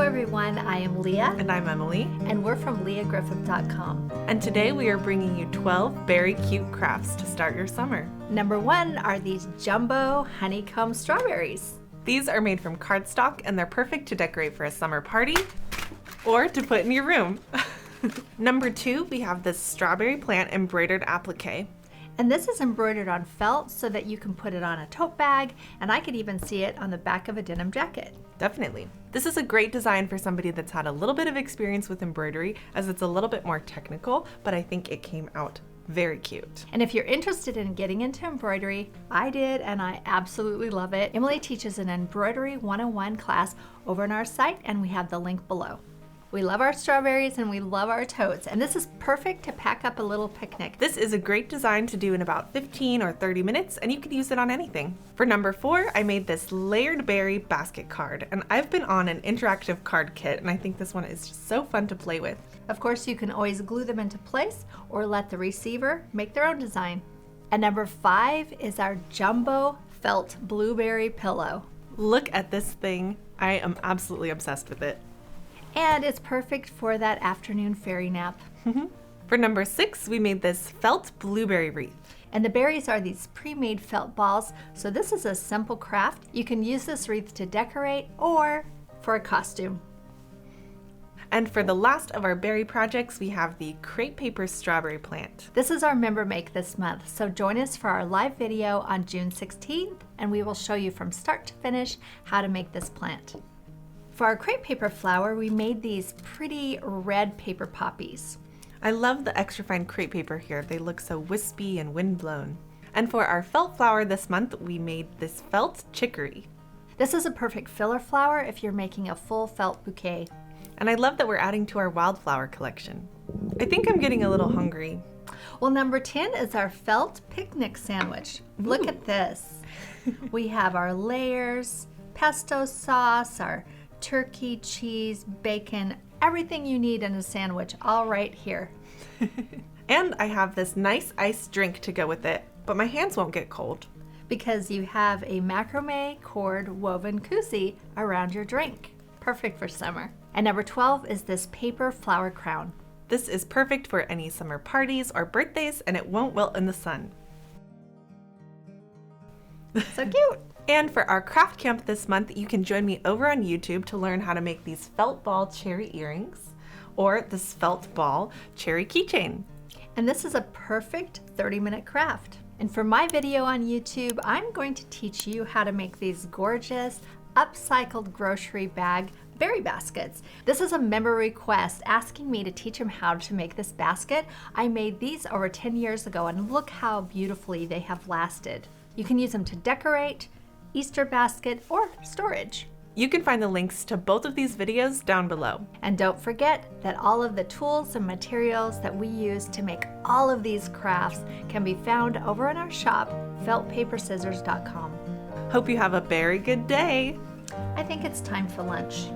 everyone, I am Leah. And I'm Emily. And we're from leahgriffith.com. And today we are bringing you 12 very cute crafts to start your summer. Number 1 are these jumbo honeycomb strawberries. These are made from cardstock and they're perfect to decorate for a summer party or to put in your room. Number 2, we have this strawberry plant embroidered applique. And this is embroidered on felt so that you can put it on a tote bag, and I could even see it on the back of a denim jacket. Definitely. This is a great design for somebody that's had a little bit of experience with embroidery, as it's a little bit more technical, but I think it came out very cute. And if you're interested in getting into embroidery, I did and I absolutely love it. Emily teaches an embroidery 101 class over on our site, and we have the link below. We love our strawberries and we love our totes, and this is perfect to pack up a little picnic. This is a great design to do in about 15 or 30 minutes, and you can use it on anything. For number 4, I made this layered berry basket card, and I've been on an interactive card kit, and I think this one is just so fun to play with. Of course, you can always glue them into place or let the receiver make their own design. And number 5 is our jumbo felt blueberry pillow. Look at this thing. I am absolutely obsessed with it. And it's perfect for that afternoon fairy nap. For number 6, we made this felt blueberry wreath. And the berries are these pre-made felt balls, so this is a simple craft. You can use this wreath to decorate or for a costume. And for the last of our berry projects, we have the crepe paper strawberry plant. This is our member make this month, so join us for our live video on June 16th, and we will show you from start to finish how to make this plant. For our crepe paper flower, we made these pretty red paper poppies. I love the extra fine crepe paper here. They look so wispy and windblown. And for our felt flower this month, we made this felt chicory. This is a perfect filler flower if you're making a full felt bouquet. And I love that we're adding to our wildflower collection. I think I'm getting a little hungry. Well, number 10 is our felt picnic sandwich. Look at this. We have our layers, pesto sauce, our turkey, cheese, bacon, everything you need in a sandwich, all right here. And I have this nice iced drink to go with it, but my hands won't get cold. Because you have a macrame cord woven koozie around your drink. Perfect for summer. And number 12 is this paper flower crown. This is perfect for any summer parties or birthdays, and it won't wilt in the sun. So cute. And for our craft camp this month, you can join me over on YouTube to learn how to make these felt ball cherry earrings or this felt ball cherry keychain. And this is a perfect 30-minute craft. And for my video on YouTube, I'm going to teach you how to make these gorgeous upcycled grocery bag berry baskets. This is a member request asking me to teach him how to make this basket. I made these over 10 years ago, and look how beautifully they have lasted. You can use them to decorate, Easter basket, or storage. You can find the links to both of these videos down below. And don't forget that all of the tools and materials that we use to make all of these crafts can be found over in our shop, feltpaperscissors.com. Hope you have a very good day. I think it's time for lunch.